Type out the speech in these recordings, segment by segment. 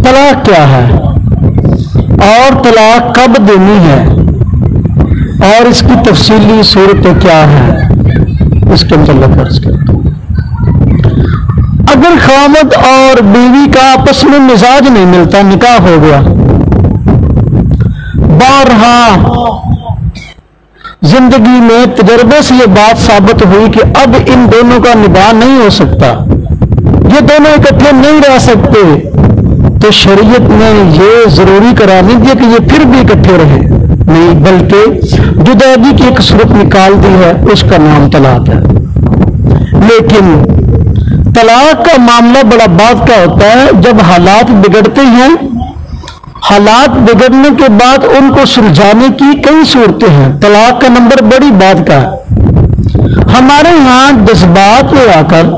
طلاق کیا ہے اور طلاق کب دینی ہے اور اس کی تفصیلی صورت کیا ہے، اس کے متعلق عرض کرتا ہوں۔ اگر خامد اور بیوی کا آپس میں مزاج نہیں ملتا، نکاح ہو گیا، بارہا زندگی میں تجربے سے یہ بات ثابت ہوئی کہ اب ان دونوں کا نباہ نہیں ہو سکتا، یہ دونوں اکٹھے نہیں رہ سکتے، تو شریعت نے یہ ضروری قرار نہیں دیا کہ یہ پھر بھی اکٹھے رہے، نہیں، بلکہ جدائی کی ایک صورت نکال دی ہے، اس کا نام طلاق ہے۔ لیکن طلاق کا معاملہ بڑا بات کا ہوتا ہے جب حالات بگڑتے ہیں، حالات بگڑنے کے بعد ان کو سلجھانے کی کئی صورتیں ہیں۔ طلاق کا نمبر بڑی بات کا ہے۔ ہمارے یہاں جذبات میں آ کر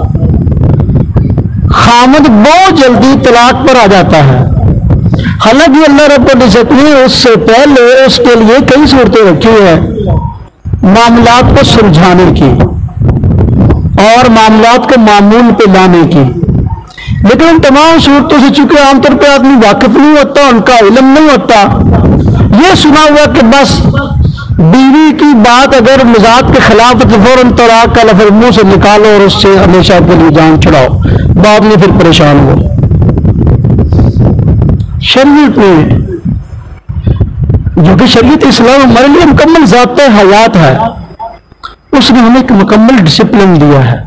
خامد بہت جلدی طلاق پر آ جاتا ہے، حالانکہ اللہ رب العزت نے اس سے پہلے اس کے لیے کئی صورتیں رکھی ہیں معاملات کو سلجھانے کی اور معاملات کو معمول پہ لانے کی، لیکن ان تمام صورتوں سے چونکہ عام طور پہ آدمی واقف نہیں ہوتا، ان کا علم نہیں ہوتا، یہ سنا ہوا کہ بس بیوی کی بات اگر مزاج کے خلاف تو فوراً طلاق کا لفظ منہ سے نکالو اور اس سے ہمیشہ کے لیے جان چھڑاؤ، بعد میں پھر پریشان ہو۔ شریعت میں، جو کہ شریعت اسلام ہمارے لیے مکمل ضابطۂ حیات ہے، اس نے ہمیں ایک مکمل ڈسپلن دیا ہے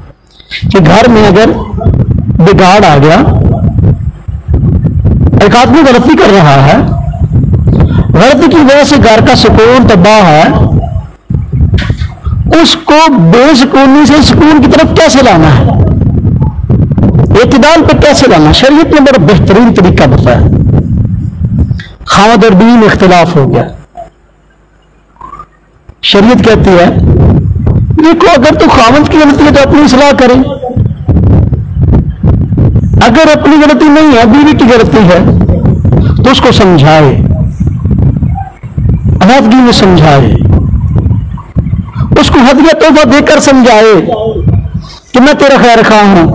کہ گھر میں اگر بگاڑ آ گیا، ایک آدمی غلطی کر رہا ہے، غلطی کی وجہ سے گھر کا سکون تباہ ہے، اس کو بے سکونی سے سکون کی طرف کیسے لانا ہے، اعتدال پہ کیسے لانا، شریعت نے بڑا بہترین طریقہ بتایا۔ خامد اور بیوی میں اختلاف ہو گیا، شریعت کہتی ہے دیکھو اگر تو خامد کی غلطی ہے تو اپنی اصلاح کرے، اگر اپنی غلطی نہیں ہے، بیوی کی غلطی ہے، تو اس کو سمجھائے، علیحدگی میں سمجھائے، اس کو ہدیہ تحفہ دے کر سمجھائے کہ میں تیرا خیر خواہ ہوں،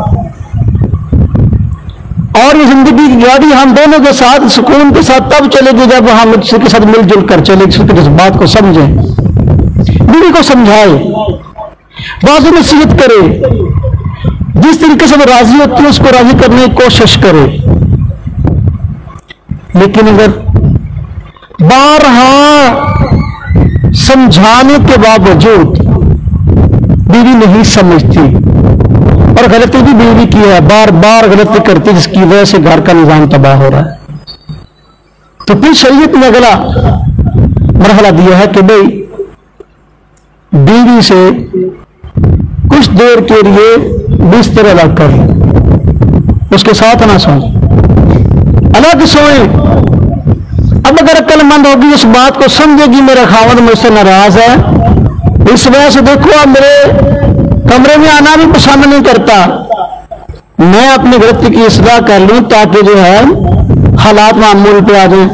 اور یہ زندگی کی گاڑی ہم دونوں کے ساتھ سکون کے ساتھ تب چلے گی جب ہم ایک دوسرے کے ساتھ مل جل کر چلے، کسی کے جذبات کو سمجھیں، بیوی کو سمجھائے، واضح نصیحت کرے، جس طریقے سے وہ راضی ہوتی ہے اس کو راضی کرنے کی کوشش کرے۔ لیکن اگر بارہا سمجھانے کے باوجود بیوی نہیں سمجھتی اور غلطی بھی بیوی کی ہے، بار بار غلطی کرتی جس کی وجہ سے گھر کا نظام تباہ ہو رہا ہے، تو پھر شریعت نے اگلا مرحلہ دیا ہے کہ بھائی بیوی سے کچھ دیر کے لیے بستر الگ کر لیں، اس کے ساتھ نہ سوئیں، الگ سوئیں۔ اب اگر عقل مند ہوگی اس بات کو سمجھے گی میرا خاوند مجھ سے ناراض ہے، اس وجہ سے دیکھو اب میرے کمرے میں آنا بھی پسند نہیں کرتا، میں اپنی غلطی کی اصلاح کر لوں تاکہ جو ہے حالات معمول پہ آ جائیں۔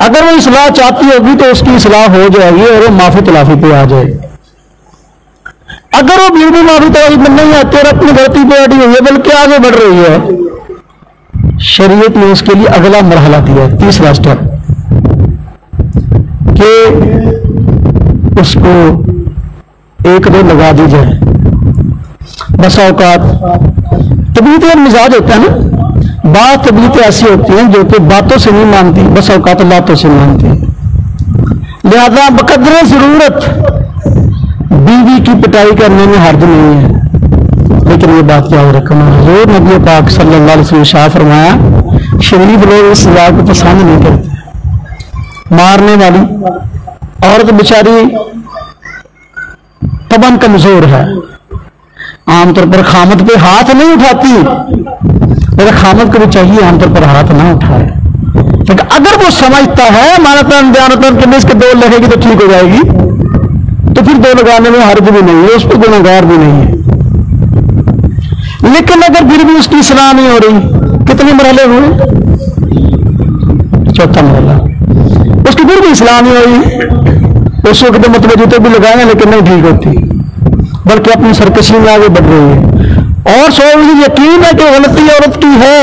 اگر وہ اصلاح چاہتی ہوگی تو اس کی اصلاح ہو جائے گی اور وہ معافی تلافی پہ آ جائے۔ اگر وہ بیوی معافی تلافی میں نہیں آتی اور اپنی غلطی پہ اڑی ہوئی ہے بلکہ آگے بڑھ رہی ہے، شریعت نے اس کے لیے اگلا مرحلہ دیا ہے، تیسرا سٹیپ، کہ اس کو ایک دو لگا دی جائے۔ بسا اوقات طبیعت اور مزاج ہوتا ہے نا، بعض طبیعتیں ایسی ہوتی ہیں جو کہ باتوں سے نہیں مانتی، بسا اوقات لاتوں سے مانتی ہیں، لہذا بقدر ضرورت بیوی کی پٹائی کرنے میں حرج نہیں ہے، لیکن یہ بات یاد رکھنا، حضور نبی پاک صلی اللہ علیہ وسلم شاہ فرمایا شریف لوگ اس سزا کو پسند نہیں کرتے۔ مارنے والی عورت بیچاری طبعاً کمزور ہے، عام طور پر خامد پہ ہاتھ نہیں اٹھاتی، لیکن خامد کو بھی چاہیے عام طور پر ہاتھ نہ اٹھائے، لیکن اگر وہ سمجھتا ہے ہمارا تن دیانتن کہ اس کے دو لگے گی تو ٹھیک ہو جائے گی، تو پھر دو لگانے میں حرج بھی نہیں ہے، اس پہ گنہگار بھی نہیں ہے۔ لیکن اگر پھر بھی اس کی اصلاح نہیں ہو رہی، کتنے مرحلے ہوئے؟ چوتھا مرحلہ، اس کی پھر بھی اصلاح نہیں ہوئی، اس وقت مطلب جوتے بھی لگائیں گے لیکن نہیں ٹھیک ہوتی، بلکہ اپنی سرکشی میں آگے بڑھ رہی ہے، اور سو یقین ہے کہ غلطی عورت کی ہے،